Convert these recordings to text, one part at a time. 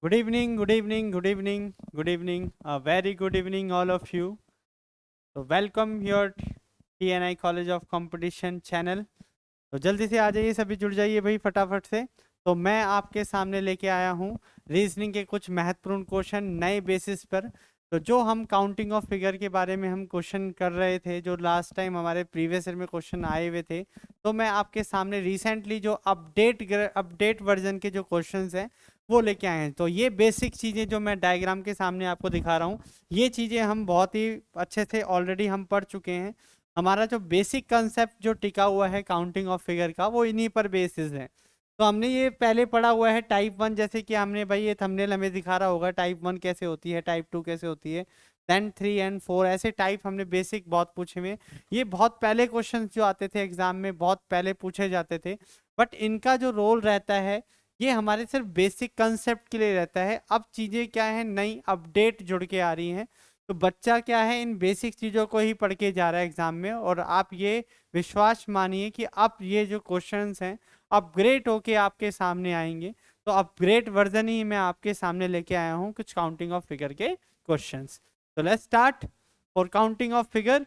Good evening, good evening, good evening, good evening. A very good evening, all of you. So welcome your TNI College of Competition channel. तो जल्दी से आ जाइए, सभी जुड़ जाइए भाई फटाफट से। तो मैं आपके सामने लेके आया हूँ रीजनिंग के कुछ महत्वपूर्ण क्वेश्चन नए बेसिस पर। तो जो हम काउंटिंग ऑफ फिगर के बारे में हम क्वेश्चन कर रहे थे, जो लास्ट टाइम हमारे प्रीवियस ईयर में क्वेश्चन आए हुए थे, तो मैं आपके सामने रिसेंटली जो अपडेट वर्जन के जो क्वेश्चंस हैं वो लेके आए हैं। तो ये बेसिक चीज़ें जो मैं डायग्राम के सामने आपको दिखा रहा हूँ, ये चीज़ें हम बहुत ही अच्छे से ऑलरेडी हम पढ़ चुके हैं। हमारा जो बेसिक कंसेप्ट जो टिका हुआ है काउंटिंग ऑफ फिगर का, वो इन्हीं पर बेसिस है। तो हमने ये पहले पढ़ा हुआ है टाइप वन, जैसे कि हमने भाई ये थंबनेल हमें दिखा रहा होगा टाइप वन कैसे होती है, टाइप टू कैसे होती है, देन थ्री एंड फोर, ऐसे टाइप हमने बेसिक बहुत पूछे हुए। ये बहुत पहले क्वेश्चन जो आते थे एग्जाम में, बहुत पहले पूछे जाते थे। बट इनका जो रोल रहता है, ये हमारे सिर्फ बेसिक कंसेप्ट के लिए रहता है। अब चीज़ें क्या है, नई अपडेट जुड़ के आ रही हैं। तो बच्चा क्या है, इन बेसिक चीज़ों को ही पढ़ के जा रहा है एग्जाम में। और आप ये विश्वास मानिए कि अब ये जो क्वेश्चंस हैं अपग्रेड होके आपके सामने आएंगे। तो अपग्रेड वर्जन ही मैं आपके सामने लेके आया हूँ कुछ काउंटिंग ऑफ फिगर के क्वेश्चंस। तो let's start for counting of figure.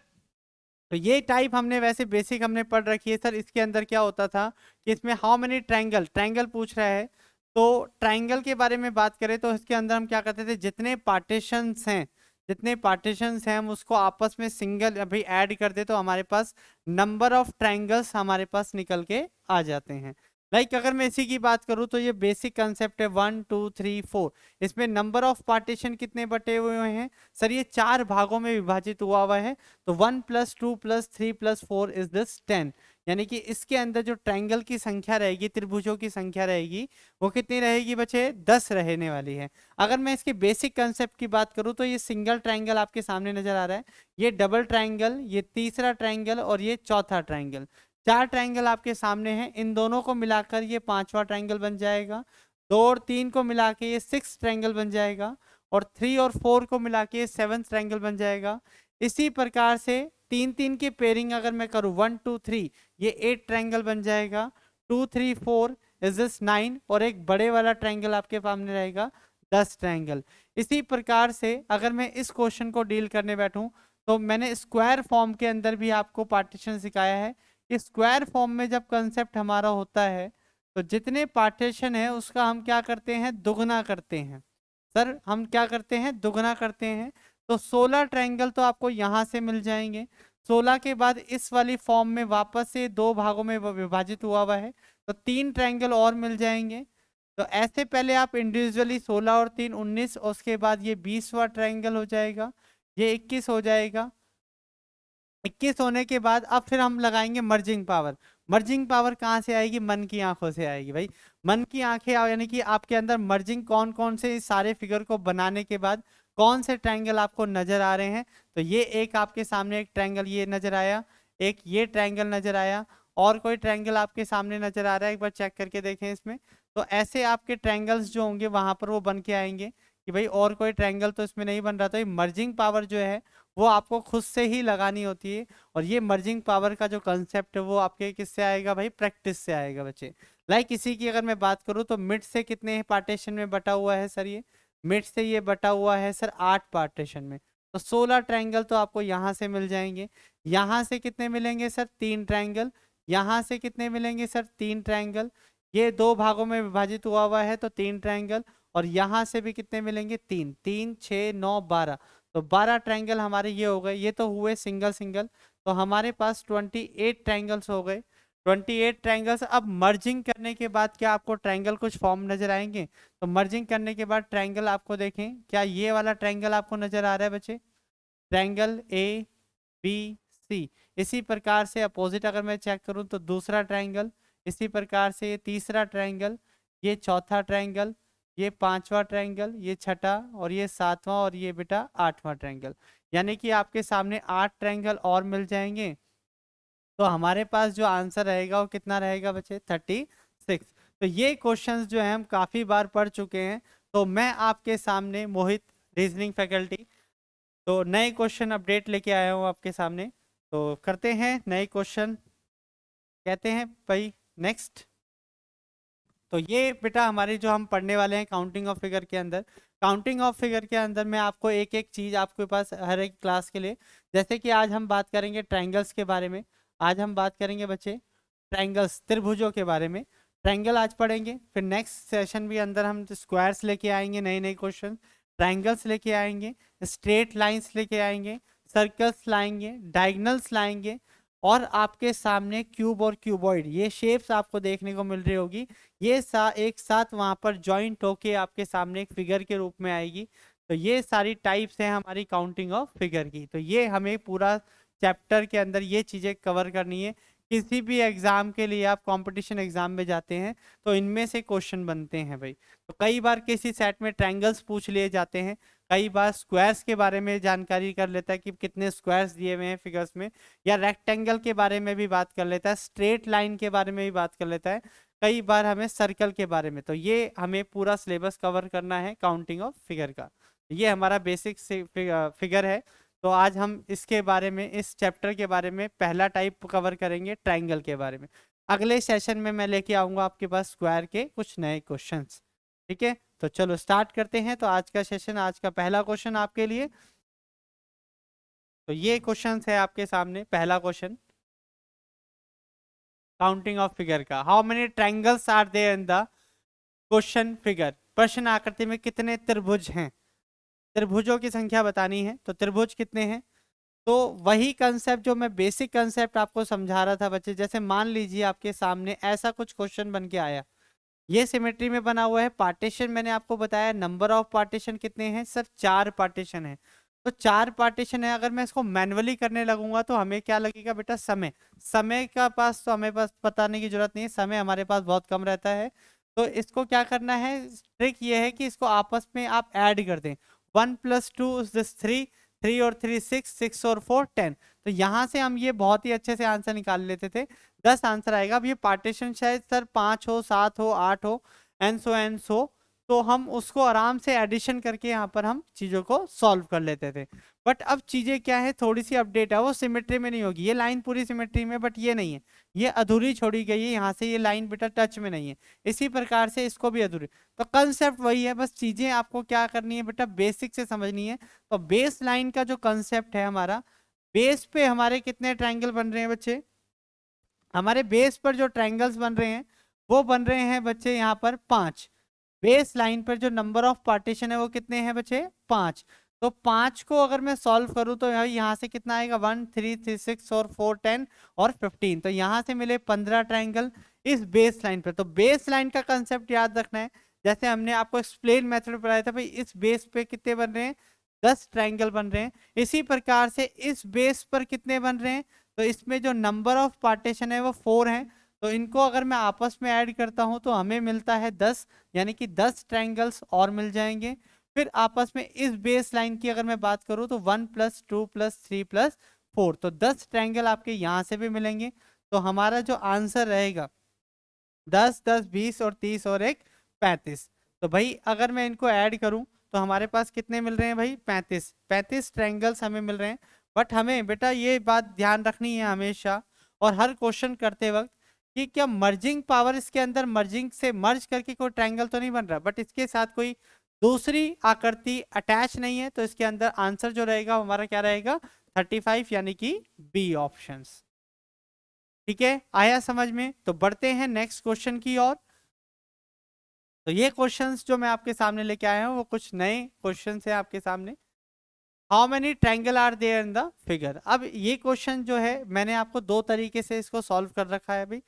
तो ये टाइप हमने वैसे बेसिक हमने पढ़ रखी है सर। इसके अंदर क्या होता था कि इसमें हाउ मेनी ट्रायंगल, ट्रायंगल पूछ रहा है। तो ट्रायंगल के बारे में बात करें तो इसके अंदर हम क्या करते थे, जितने पार्टीशंस हैं हम उसको आपस में सिंगल अभी ऐड कर दे तो हमारे पास नंबर ऑफ ट्रायंगल्स हमारे पास निकल के आ जाते हैं। अगर मैं इसी की बात करूं तो ये बेसिक कंसेप्ट है, 1 2 3 4। इसमें नंबर ऑफ पार्टीशन कितने बटे हुए हैं सर, ये चार भागों में विभाजित हुआ हुआ है। तो 1 + 2 + 3 + 4 इज दिस 10। यानी कि इसके अंदर जो ट्रायंगल की संख्या रहेगी, त्रिभुजों की संख्या रहेगी, वो कितनी रहेगी बच्चे, 10 रहने वाली है। अगर मैं इसके बेसिक कंसेप्ट की बात करूं तो ये सिंगल ट्रायंगल आपके सामने नजर आ रहा है, ये डबल ट्रायंगल, ये तीसरा ट्रायंगल और ये चौथा ट्रायंगल। चार ट्रायंगल आपके सामने हैं, इन दोनों को मिलाकर ये पांचवा ट्रायंगल बन जाएगा। दो और तीन को मिला के ये सिक्स ट्रायंगल बन जाएगा। और थ्री और फोर को मिला के ये सेवंथ ट्रायंगल बन जाएगा। इसी प्रकार से तीन तीन की पेयरिंग अगर मैं करूँ, 1 2 3, ये 8 ट्रायंगल बन जाएगा। 2 3 4 इज दिस 9, और एक बड़े वाला ट्रायंगल आपके सामने रहेगा 10 ट्रायंगल। इसी प्रकार से अगर मैं इस क्वेश्चन को डील करने बैठूं तो मैंने स्क्वायर फॉर्म के अंदर भी आपको पार्टीशन सिखाया है। कि स्क्वायर फॉर्म में जब कंसेप्ट हमारा होता है तो जितने पार्टीशन है उसका हम क्या करते हैं, दुगना करते हैं। सर हम क्या करते हैं, दुगना करते हैं। तो 16 ट्रायंगल तो आपको यहां से मिल जाएंगे। 16 के बाद इस वाली फॉर्म में वापस से दो भागों में विभाजित हुआ हुआ है, तो तीन ट्रायंगल और मिल जाएंगे। तो ऐसे पहले आप इंडिविजुअली 16 और 3 19, और उसके बाद ये 20वां ट्रायंगल हो जाएगा, ये 21 हो जाएगा। 21 होने के बाद अब फिर हम लगाएंगे मर्जिंग पावर। मर्जिंग पावर कहाँ से आएगी, मन की आंखों से आएगी भाई। मन की आंखें यानी कि आपके अंदर मर्जिंग कौन कौन से इस सारे फिगर को बनाने के बाद कौन से ट्रायंगल आपको नजर आ रहे हैं। तो ये एक आपके सामने एक ट्रायंगल ये नजर आया, एक ये ट्रायंगल नजर आया, और कोई ट्रायंगल आपके सामने नजर आ रहा है, एक बार चेक करके देखें इसमें। तो ऐसे आपके ट्रायंगल्स जो होंगे वहां पर वो बन के आएंगे कि भाई और कोई ट्रायंगल तो इसमें नहीं बन रहा। तो ये मर्जिंग पावर जो है वो आपको खुद से ही लगानी होती है। और ये मर्जिंग पावर का जो कंसेप्ट है वो आपके किससे आएगा भाई, प्रैक्टिस से आएगा बच्चे। इसी की अगर मैं बात करूँ तो मिड से कितने पार्टीशन में बटा हुआ है सर, ये मिड से ये बटा हुआ है सर 8 पार्टीशन में। तो 16 ट्रायंगल तो आपको यहाँ से मिल जाएंगे। यहाँ से कितने मिलेंगे सर, 3 ट्रायंगल। यहाँ से कितने मिलेंगे सर, 3 ट्रायंगल। ये दो भागों में विभाजित हुआ है तो 3 ट्रायंगल। और यहाँ से भी कितने मिलेंगे, 3 3 6 9 12। तो 12 ट्रायंगल हमारे ये हो गए, ये तो हुए सिंगल सिंगल। तो हमारे पास 28 ट्रायंगल्स हो गए। 28 ट्रायंगल्स। अब मर्जिंग करने के बाद क्या आपको ट्रायंगल कुछ फॉर्म नजर आएंगे। तो मर्जिंग करने के बाद ट्रायंगल आपको देखें, क्या ये वाला ट्रायंगल आपको नजर आ रहा है बच्चे, ट्रायंगल ABC। इसी प्रकार से अपोजिट अगर मैं चेक करूं तो दूसरा ट्रायंगल, इसी प्रकार से ये तीसरा ट्रायंगल, ये चौथा ट्रायंगल, ये पांचवा ट्रायंगल, ये छठा, और ये सातवां, और ये बेटा आठवां ट्रायंगल। यानी कि आपके सामने 8 ट्रायंगल और मिल जाएंगे। तो हमारे पास जो आंसर रहेगा वो कितना रहेगा बच्चे, 36। तो ये क्वेश्चंस जो है हम काफी बार पढ़ चुके हैं। तो मैं आपके सामने मोहित, रीजनिंग फैकल्टी, तो नए क्वेश्चन अपडेट लेके आया हूँ आपके सामने। तो करते हैं नए क्वेश्चन, कहते हैं भाई नेक्स्ट। तो ये बेटा हमारे जो हम पढ़ने वाले हैं काउंटिंग ऑफ फिगर के अंदर। काउंटिंग ऑफ फिगर के अंदर मैं आपको एक एक चीज़ आपके पास हर एक क्लास के लिए, जैसे कि आज हम बात करेंगे ट्रायंगल्स के बारे में। आज हम बात करेंगे बच्चे ट्रायंगल्स, त्रिभुजों के बारे में। ट्रायंगल आज पढ़ेंगे, फिर नेक्स्ट सेशन भी अंदर हम स्क्वायर्स लेके आएंगे, नए नए क्वेश्चन, ट्रायंगल्स लेके आएंगे, स्ट्रेट लाइंस लेके आएंगे, सर्कल्स लाएंगे, डायगनल्स लाएंगे, और आपके सामने क्यूब और क्यूबॉइड, ये शेप्स आपको देखने को मिल रही होगी, ये एक साथ वहां पर जॉइंट होके आपके सामने एक फिगर के रूप में आएगी। तो ये सारी टाइप्स हैं हमारी काउंटिंग ऑफ फिगर की। तो ये हमें पूरा चैप्टर के अंदर ये चीज़ें कवर करनी है। किसी भी एग्जाम के लिए आप कंपटीशन एग्जाम में जाते हैं तो इनमें से क्वेश्चन बनते हैं भाई। तो कई बार किसी सेट में ट्रायंगल्स पूछ लिए जाते हैं, कई बार स्क्वायर्स के बारे में जानकारी कर लेता है कि कितने स्क्वायर्स दिए हुए हैं फिगर्स में, या रेक्टेंगल के बारे में भी बात कर लेता है, स्ट्रेट लाइन के बारे में भी बात कर लेता है, कई बार हमें सर्कल के बारे में। तो ये हमें पूरा सिलेबस कवर करना है काउंटिंग ऑफ फिगर का। ये हमारा बेसिक फिगर है। तो आज हम इसके बारे में, इस चैप्टर के बारे में पहला टाइप कवर करेंगे ट्रायंगल के बारे में। अगले सेशन में मैं लेके आऊंगा आपके पास स्क्वायर के कुछ नए क्वेश्चंस। ठीक है, तो चलो स्टार्ट करते हैं। तो आज का सेशन, आज का पहला क्वेश्चन आपके लिए, तो ये क्वेश्चन है आपके सामने। पहला क्वेश्चन काउंटिंग ऑफ फिगर का, how many triangles are there in the question figure. प्रश्न आकृति में कितने त्रिभुज हैं, त्रिभुजों की संख्या बतानी है। तो त्रिभुज कितने हैं, तो वही कंसेप्ट जो मैं बेसिक कंसेप्ट आपको समझा रहा था बच्चे। जैसे मान लीजिए आपके सामने ऐसा कुछ क्वेश्चन बन के आया, ये सिमेट्री में बना हुआ है। पार्टीशन मैंने आपको बताया, नंबर ऑफ पार्टीशन कितने हैं सर, 4 पार्टीशन है। तो 4 पार्टीशन है, अगर मैं इसको मैनुअली करने लगूंगा तो हमें क्या लगेगा बेटा, समय। समय का पास तो हमें पास बताने की जरूरत नहीं है, समय हमारे पास बहुत कम रहता है। तो इसको क्या करना है, ट्रिक ये है कि इसको आपस में आप ऐड कर दें। 1 + 2 = 3, 3 और 3 6, 6 और 4 10। तो यहाँ से हम ये बहुत ही अच्छे से आंसर निकाल लेते थे, 10 आंसर आएगा। अब ये पार्टीशन शायद सर 5 हो, 7 हो, 8 हो, एन सो, तो हम उसको आराम से एडिशन करके यहाँ पर हम चीज़ों को सॉल्व कर लेते थे। बट अब चीज़ें क्या है, थोड़ी सी अपडेट है, वो सिमेट्री में नहीं होगी। ये लाइन पूरी सिमेट्री में, बट ये नहीं है, ये अधूरी छोड़ी गई है। यहाँ से ये लाइन बेटा टच में नहीं है, इसी प्रकार से इसको भी अधूरी। तो कंसेप्ट वही है, बस चीज़ें आपको क्या करनी है बेटा, बेसिक से समझनी है। तो बेस लाइन का जो कंसेप्ट है हमारा, बेस पे हमारे कितने ट्रायंगल बन रहे हैं बच्चे, हमारे बेस पर जो ट्रायंगल्स बन रहे हैं वो बन रहे हैं बच्चे यहाँ पर 5। बेस लाइन पर जो नंबर ऑफ पार्टीशन है वो कितने हैं बच्चे, 5। तो 5 को अगर मैं सॉल्व करूं तो यहाँ से कितना आएगा, 1 3 3 6 और 4 10 और 15। तो यहाँ से मिले 15 ट्रायंगल इस बेस लाइन पर। तो बेस लाइन का कंसेप्ट याद रखना है, जैसे हमने आपको एक्सप्लेन मेथड पढ़ाया था भाई, इस बेस पे कितने बन रहे हैं, 10 ट्रायंगल बन रहे हैं। इसी प्रकार से इस बेस पर कितने बन रहे हैं, तो इसमें जो नंबर ऑफ पार्टीशन है वो 4 है। तो इनको अगर मैं आपस में ऐड करता हूं तो हमें मिलता है 10, यानी कि 10 ट्रायंगल्स और मिल जाएंगे। फिर आपस में इस बेस लाइन की अगर मैं बात करूं तो 1 + 2 + 3 + 4, तो 10 ट्रायंगल आपके यहाँ से भी मिलेंगे। तो हमारा जो आंसर रहेगा 10 10 20 और 30 और 1 35। तो भाई अगर मैं इनको ऐड करूं तो हमारे पास कितने मिल रहे हैं भाई, 35 ट्रायंगल्स हमें मिल रहे हैं। बट हमें बेटा ये बात ध्यान रखनी है हमेशा और हर क्वेश्चन करते वक्त, कि क्या मर्जिंग पावर इसके अंदर, मर्जिंग से मर्ज करके कोई ट्रायंगल तो नहीं बन रहा, बट इसके साथ कोई दूसरी आकृति अटैच नहीं है। तो इसके अंदर आंसर जो रहेगा हमारा क्या रहेगा, 35, यानी कि बी ऑप्शंस। ठीक है, आया समझ में। तो बढ़ते हैं नेक्स्ट क्वेश्चन की ओर। तो ये क्वेश्चंस जो मैं आपके सामने लेके आया हूँ वो कुछ नए क्वेश्चंस हैं आपके सामने। How many triangle are there in the figure. अब ये क्वेश्चन जो है मैंने आपको दो तरीके से इसको सॉल्व कर रखा है भाई।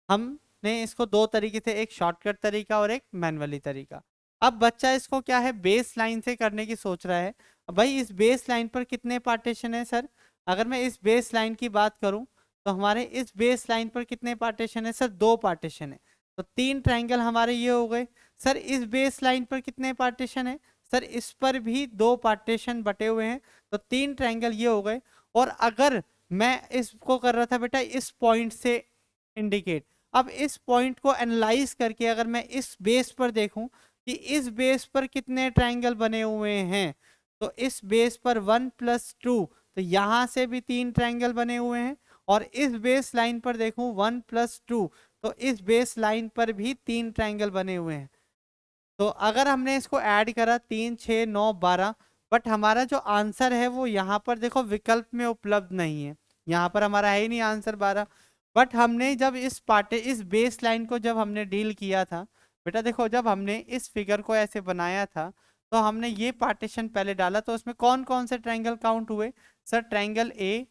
हमने इसको दो तरीके से, एक शॉर्टकट तरीका और एक मैनुअली तरीका। अब बच्चा इसको क्या है, बेस लाइन से करने की सोच रहा है। अब भाई इस बेस लाइन पर कितने पार्टीशन है सर, अगर मैं इस बेस लाइन की बात करूं तो हमारे इस बेस लाइन पर कितने पार्टीशन है सर, 2 पार्टीशन है। तो 3 ट्रायंगल हमारे ये हो गए। सर इस बेस लाइन पर कितने पार्टीशन है सर, इस पर भी 2 पार्टीशन बटे हुए हैं। तो 3 ट्रायंगल ये हो गए। और अगर मैं इसको कर रहा था बेटा इस पॉइंट से इंडिकेट, अब इस पॉइंट को एनालाइज करके अगर मैं इस बेस पर देखूं कि इस बेस पर कितने ट्रायंगल बने हुए हैं, तो इस बेस पर 1 + 2, तो यहां से भी 3 ट्रायंगल बने हुए हैं। और इस बेस लाइन पर देखूं 1 + 2, तो इस बेस लाइन पर भी 3 ट्रायंगल बने हुए हैं। तो अगर हमने इसको ऐड करा 3 6 9 12, बट हमारा जो आंसर है वो यहाँ पर देखो विकल्प में उपलब्ध नहीं है, यहाँ पर हमारा है ही नहीं आंसर 12। बट हमने जब इस बेस लाइन को जब हमने डील किया था बेटा, देखो जब हमने इस फिगर को ऐसे बनाया था तो हमने ये पार्टीशन पहले डाला, तो उसमें कौन कौन से ट्रायंगल काउंट हुए sir? Triangle A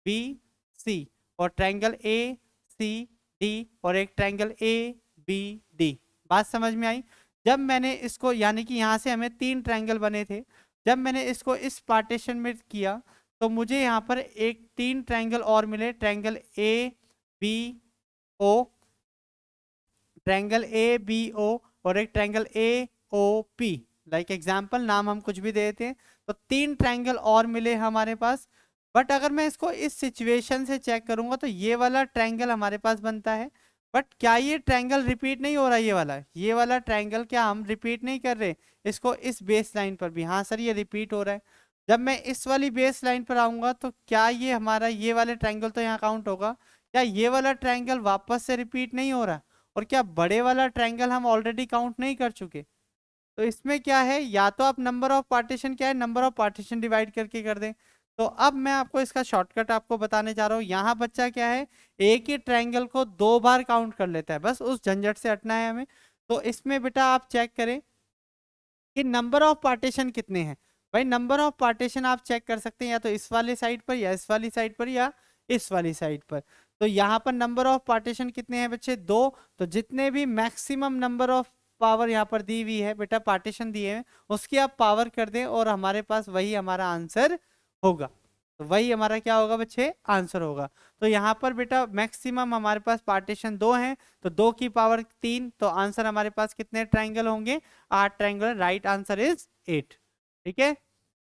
B C, और ट्रायंगल ए सी डी, और एक ट्रायंगल ए बी डी। बात समझ में आई? जब मैंने इसको, यानी कि यहाँ से हमें 3 ट्रायंगल बने थे, जब मैंने इसको इस पार्टीशन में किया तो मुझे यहाँ पर एक 3 ट्रायंगल और मिले, triangle A B O, triangle A B O, और एक triangle A O P. Like example नाम हम कुछ भी दे देते हैं, तो 3 ट्रायंगल और मिले हमारे पास। बट अगर मैं इसको इस सिचुएशन से चेक करूंगा तो ये वाला ट्रायंगल हमारे पास बनता है, बट क्या ये ट्रायंगल रिपीट नहीं हो रहा? ये वाला ट्रायंगल क्या हम रिपीट नहीं कर रहे इसको इस बेस लाइन पर भी? हाँ सर, ये रिपीट हो रहा है। जब मैं इस वाली बेस लाइन पर आऊंगा तो क्या ये हमारा ये वाले ट्रायंगल तो यहाँ काउंट होगा? क्या ये वाला ट्रायंगल वापस से रिपीट नहीं हो रहा? और क्या बड़े वाला ट्रायंगल हम ऑलरेडी काउंट नहीं कर चुके? तो इसमें क्या है, या तो आप नंबर ऑफ पार्टीशन, क्या है, नंबर ऑफ पार्टीशन डिवाइड करके कर दें। तो अब मैं आपको इसका शॉर्टकट आपको बताने जा रहा हूँ। यहाँ बच्चा क्या है, एक ही ट्रायंगल को 2 बार काउंट कर लेता है, बस उस झंझट से हटना है हमें। तो इसमें बेटा आप चेक करें कि नंबर ऑफ पार्टीशन कितने हैं। भाई नंबर ऑफ पार्टीशन आप चेक कर सकते हैं या तो इस वाली साइड पर, या इस वाली साइड पर, या इस वाली साइड पर। तो यहाँ पर नंबर ऑफ पार्टीशन कितने हैं बच्चे? 2। तो जितने भी मैक्सिमम नंबर ऑफ पावर यहाँ पर दी हुई है बेटा, पार्टीशन दिए हैं, उसकी आप पावर कर दें और हमारे पास वही हमारा आंसर होगा। तो वही हमारा क्या होगा बच्चे? आंसर होगा। तो यहाँ पर बेटा मैक्सिमम हमारे पास पार्टीशन 2 हैं, तो 2 की पावर 3, तो आंसर हमारे पास कितने ट्रायंगल होंगे? 8 ट्रायंगल। Right answer is 8। ठीक है,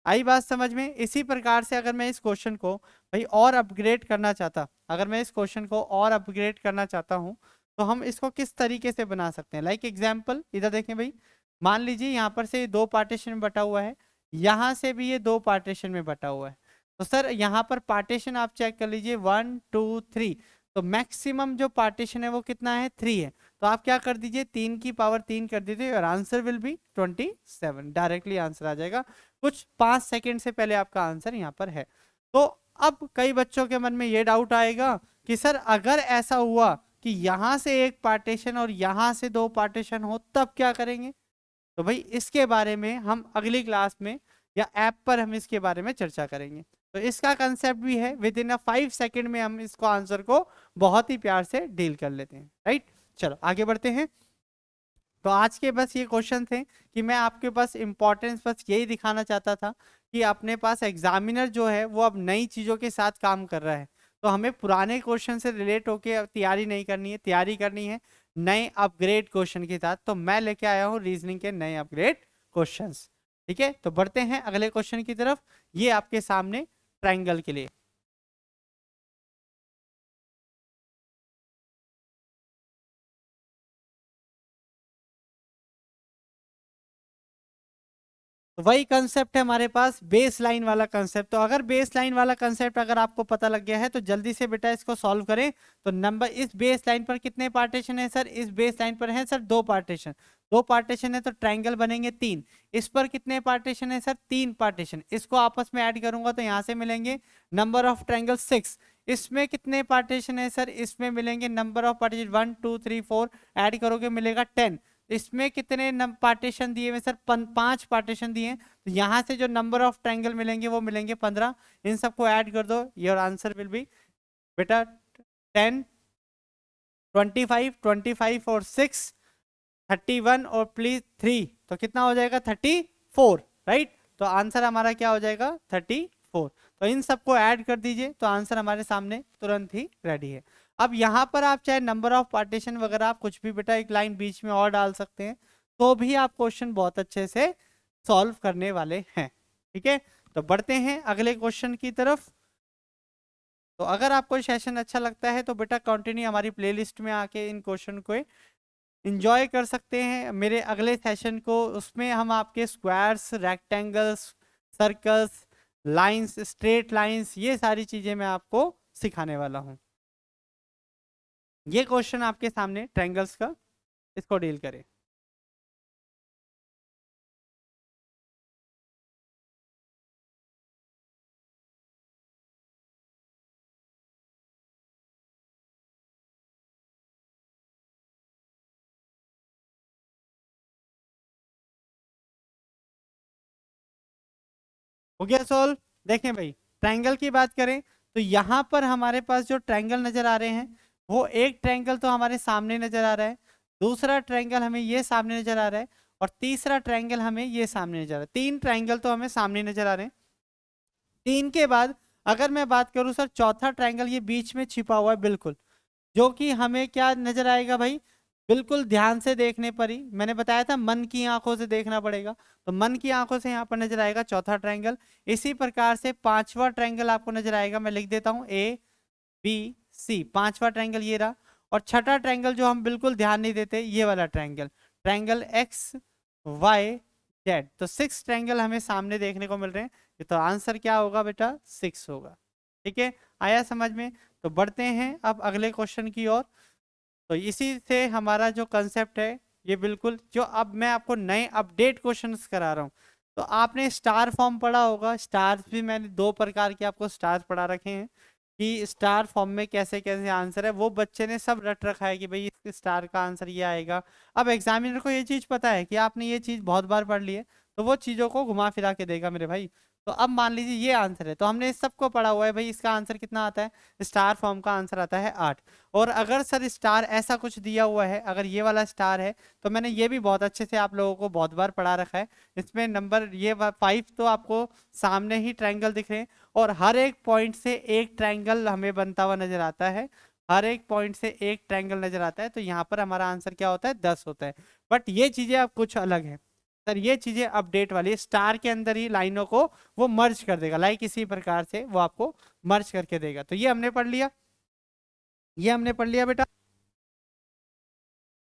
आई बात समझ में? इसी प्रकार से अगर मैं इस क्वेश्चन को भाई और अपग्रेड करना चाहता, अगर मैं इस क्वेश्चन को और अपग्रेड करना चाहता हूँ तो हम इसको किस तरीके से बना सकते हैं? लाइक एग्जाम्पल इधर देखें भाई, मान लीजिए यहाँ पर से 2 पार्टीशन में बटा हुआ है, यहाँ से भी ये 2 पार्टीशन में बटा हुआ है। तो सर यहाँ पर पार्टीशन आप चेक कर लीजिए 1 2 3, तो मैक्सिमम जो पार्टीशन है वो कितना है? 3 है। तो आप क्या कर दीजिए, 3 की पावर 3 कर दीजिए और answer will be 27। Directly answer आ जाएगा, कुछ 5 सेकंड से पहले आपका आंसर यहाँ पर है। तो अब कई बच्चों के मन में ये डाउट आएगा कि सर अगर ऐसा हुआ कि यहाँ से एक पार्टीशन और यहाँ से 2 पार्टीशन हो तब क्या करेंगे? तो भाई इसके बारे में हम अगली क्लास में या ऐप पर हम इसके बारे में चर्चा करेंगे। तो इसका कंसेप्ट भी है, विद इन 5 सेकंड में हम इसको आंसर को बहुत ही प्यार से डील कर लेते हैं। राइट, चलो आगे बढ़ते हैं। तो आज के बस ये क्वेश्चन थे कि मैं आपके पास इम्पोर्टेंस बस यही दिखाना चाहता था कि अपने पास एग्जामिनर जो है वो अब नई चीज़ों के साथ काम कर रहा है, तो हमें पुराने क्वेश्चन से रिलेट होके तैयारी नहीं करनी है, तैयारी करनी है नए अपग्रेड क्वेश्चन के साथ। तो मैं लेके आया हूँ रीजनिंग के नए अपग्रेड क्वेश्चंस। ठीक है, तो बढ़ते हैं अगले क्वेश्चन की तरफ। ये आपके सामने ट्राइंगल के लिए। तो वही कंसेप्ट है हमारे पास, बेस लाइन वाला कंसेप्ट। तो अगर बेस लाइन वाला कंसेप्ट अगर आपको पता लग गया है तो जल्दी से बेटा इसको सॉल्व करें। तो नंबर, इस बेस लाइन पर कितने पार्टीशन है सर? इस बेस लाइन पर है सर 2 पार्टीशन। 2 पार्टीशन है तो ट्राइंगल बनेंगे 3। इस पर कितने पार्टीशन है सर? 3 पार्टीशन। इसको आपस में ऐड करूंगा तो यहाँ से मिलेंगे नंबर ऑफ ट्राइंगल 6। इसमें कितने पार्टीशन है सर? इसमें मिलेंगे नंबर ऑफ पार्टीशन 1 2 3 4, ऐड करोगे मिलेगा 10। इसमें कितने पार्टीशन दिए हुए सर? 5 पार्टीशन दिए। तो यहाँ से जो नंबर ऑफ ट्रायंगल मिलेंगे वो मिलेंगे 15। इन सबको ऐड कर दो, योर आंसर विल बी बेटा 10 25 25 और 6 31 और प्लीज 3, तो कितना हो जाएगा? 34। राइट, तो आंसर हमारा क्या हो जाएगा? 34। तो इन सबको ऐड कर दीजिए तो आंसर हमारे सामने तुरंत ही रेडी है। अब यहाँ पर आप चाहे नंबर ऑफ पार्टीशन वगैरह आप कुछ भी बेटा एक लाइन बीच में और डाल सकते हैं, तो भी आप क्वेश्चन बहुत अच्छे से सॉल्व करने वाले हैं। ठीक है, तो बढ़ते हैं अगले क्वेश्चन की तरफ। तो अगर आपको सेशन अच्छा लगता है तो बेटा कंटिन्यू हमारी प्लेलिस्ट में आके इन क्वेश्चन को इंजॉय कर सकते हैं। मेरे अगले सेशन को, उसमें हम आपके squares, rectangles, circles, lines, straight lines, ये सारी चीज़ें मैं आपको सिखाने वाला हूँ। ये क्वेश्चन आपके सामने ट्रायंगल्स का, इसको डील करें। हो गया सॉल्व। देखें भाई, ट्रायंगल की बात करें तो यहाँ पर हमारे पास जो ट्रायंगल नजर आ रहे हैं, वो एक ट्रायंगल तो हमारे सामने नजर आ रहा है, दूसरा ट्रायंगल हमें ये सामने नजर आ रहा है, और तीसरा ट्रायंगल हमें ये सामने नजर आ रहा है। तीन ट्रायंगल तो हमें सामने नजर आ रहे हैं। तीन के बाद अगर मैं बात करूं सर, चौथा ट्रायंगल ये बीच में छिपा हुआ है बिल्कुल, जो कि हमें क्या नजर आएगा भाई, बिल्कुल ध्यान से देखने पर ही, मैंने बताया था मन की आंखों से देखना पड़ेगा, तो मन की आंखों से यहाँ पर नजर आएगा चौथा ट्रायंगल। इसी प्रकार से पांचवा ट्रायंगल आपको नजर आएगा, मैं लिख देता हूँ ए बी सी, पांचवा ट्रायंगल ये रहा। और छठा ट्रायंगल जो हम बिल्कुल ध्यान नहीं देते, ये वाला triangle, triangle X Y Z. तो सिक्स ट्रायंगल हमें सामने देखने को मिल रहे हैं, तो आंसर क्या होगा बेटा, सिक्स होगा। ठीक है, आया समझ में। तो बढ़ते हैं अब अगले क्वेश्चन की ओर। तो इसी से हमारा जो कंसेप्ट है, ये बिल्कुल जो अब मैं आपको नए अपडेट क्वेश्चंस करा रहा हूँ। तो आपने स्टार फॉर्म पढ़ा होगा, स्टार्स भी मैंने दो प्रकार के आपको स्टार्स पढ़ा रखे हैं, कि स्टार फॉर्म में कैसे कैसे आंसर है, वो बच्चे ने सब रट रखा है कि भाई इसके स्टार का आंसर ये आएगा। अब एग्जामिनर को ये चीज पता है कि आपने ये चीज बहुत बार पढ़ ली है, तो वो चीजों को घुमा फिरा के देगा मेरे भाई। तो अब मान लीजिए ये आंसर है, तो हमने इस सबको पढ़ा हुआ है भाई, इसका आंसर कितना आता है, स्टार फॉर्म का आंसर आता है 8। और अगर सर स्टार ऐसा कुछ दिया हुआ है, अगर ये वाला स्टार है, तो मैंने ये भी बहुत अच्छे से आप लोगों को बहुत बार पढ़ा रखा है। इसमें नंबर ये 5 तो आपको सामने ही ट्रायंगल दिख रहे हैं, और हर एक पॉइंट से एक ट्रायंगल हमें बनता हुआ नजर आता है, हर एक पॉइंट से एक ट्रायंगल नजर आता है। तो यहाँ पर हमारा आंसर क्या होता है, 10 होता है। बट ये चीजें अब कुछ अलग है सर, ये चीजें अपडेट वाली, स्टार के अंदर ही लाइनों को वो मर्ज कर देगा, लाइक इसी प्रकार से वो आपको मर्ज करके देगा। तो ये हमने पढ़ लिया, ये हमने पढ़ लिया बेटा।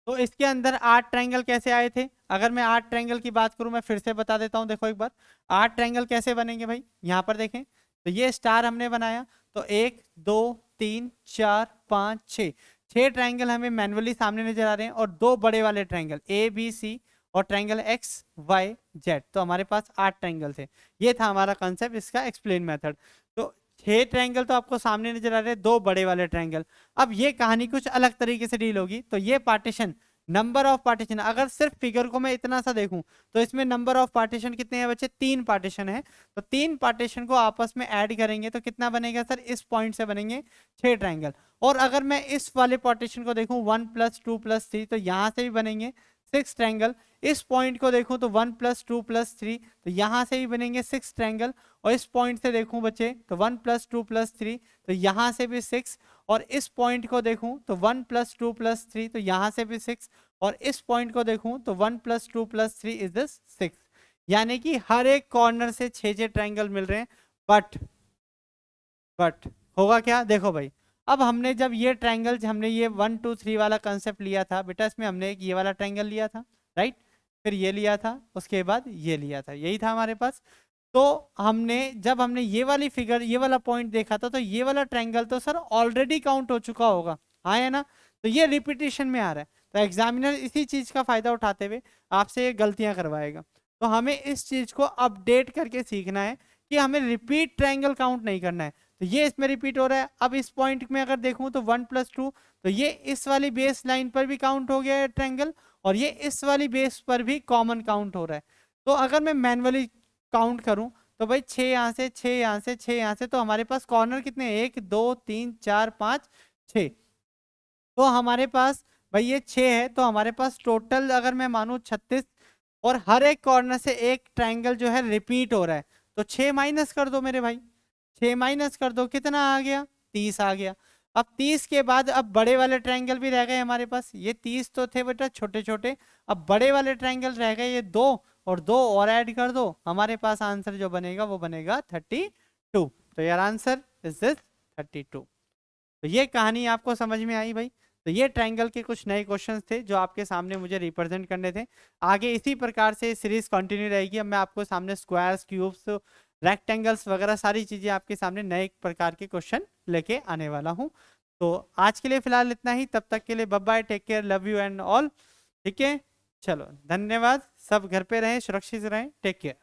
तो इसके अंदर 8 ट्रायंगल कैसे आए थे, अगर मैं 8 ट्रायंगल की बात करूं, मैं फिर से बता देता हूं, देखो एक बार 8 ट्रायंगल कैसे बनेंगे भाई, यहाँ पर देखें। तो ये स्टार हमने बनाया, तो 1 2 3 4 5 6, 6 ट्रायंगल हमें मैन्युअली सामने नजर आ रहे हैं, और दो बड़े वाले ट्रायंगल ए बी सी और ट्रायंगल एक्स वाई जेड। तो हमारे पास 8 ट्रायंगल थे, ये था हमारा कंसेप्ट, इसका एक्सप्लेन मेथड। तो 6 ट्रायंगल तो आपको सामने नजर आ रहे हैं, दो बड़े वाले ट्रायंगल। अब ये कहानी कुछ अलग तरीके से डील होगी। तो ये पार्टीशन, नंबर ऑफ पार्टीशन, अगर सिर्फ फिगर को मैं इतना सा देखूं, तो इसमें नंबर ऑफ पार्टीशन कितने हैं बच्चे, 3 पार्टीशन है। तो 3 पार्टीशन को आपस में ऐड करेंगे तो कितना बनेगा सर, इस पॉइंट से बनेंगे 6 ट्रायंगल। और अगर मैं इस वाले पार्टीशन को देखूं 1 + 2 + 3, तो यहां से भी बनेंगे 6 ट्रायंगल। इस पॉइंट को देखूं तो 1 + 2 + 3, तो यहां से भी बनेंगे 6 ट्रायंगल। और इस पॉइंट से देखूं बच्चे तो 1 + 2 + 3, तो यहां से भी 6। और इस पॉइंट को देखूं तो 1 + 2 + 3, तो यहां से भी 6। और इस पॉइंट को देखूं तो 1 + 2 + 3 इज 6। यानी कि हर एक कॉर्नर से 6 ट्रायंगल मिल रहे हैं। बट बट होगा क्या, देखो भाई, अब हमने जब ये ट्रायंगल, हमने ये 1 2 3 वाला कंसेप्ट लिया था बेटा, इसमें हमने एक ये वाला ट्रायंगल लिया था, राइट, फिर ये लिया था, उसके बाद ये लिया था, यही था हमारे पास। तो हमने जब हमने ये वाली फिगर, ये वाला पॉइंट देखा था, तो ये वाला ट्रायंगल तो सर ऑलरेडी काउंट हो चुका होगा, हाँ है ना। तो ये रिपीटिशन में आ रहा है, तो एग्जामिनर इसी चीज का फायदा उठाते हुए आपसे ये गलतियां करवाएगा। तो हमें इस चीज को अपडेट करके सीखना है कि हमें रिपीट ट्रायंगल काउंट नहीं करना है। तो ये इसमें रिपीट हो रहा है। अब इस पॉइंट में अगर देखूं तो 1 + 2, तो ये इस वाली बेस लाइन पर भी काउंट हो गया है ट्रायंगल, और ये इस वाली बेस पर भी कॉमन काउंट हो रहा है। तो अगर मैं मैनुअली काउंट करूं तो भाई 6 यहाँ से, 6 यहाँ से, 6 यहाँ से, तो हमारे पास कॉर्नर कितने, 1 2 3 4 5 6। तो हमारे पास भाई ये 6 है, तो हमारे पास टोटल अगर मैं मानूं 36, और हर एक कॉर्नर से एक ट्रायंगल जो है रिपीट हो रहा है। तो 6 माइनस कर दो मेरे भाई, 6 माइनस कर दो, कितना आ गया, 30 आ गया। अब 30 के बाद अब बड़े वाले ट्रायंगल भी रह गए हमारे पास, ये 30 तो थे बेटा छोटे छोटे, अब बड़े वाले ट्रायंगल रह गए ये 2, और 2 और ऐड कर दो, हमारे पास आंसर जो बनेगा वो बनेगा 32। तो यार आंसर इज दिस 32। तो ये कहानी आपको समझ में आई भाई। तो ये ट्रायंगल के कुछ नए क्वेश्चंस थे जो आपके सामने मुझे रिप्रेजेंट करने थे। आगे इसी प्रकार से सीरीज कंटिन्यू रहेगी। अब मैं आपको सामने स्क्वायर्स, क्यूब्स, रेक्टेंगल्स वगैरह सारी चीजें आपके सामने नए प्रकार के क्वेश्चन लेके आने वाला हूँ। तो आज के लिए फिलहाल इतना ही, तब तक के लिए bye bye, take care, love you and all. ठीक है, चलो धन्यवाद। सब घर पे रहें, सुरक्षित रहें, टेक केयर।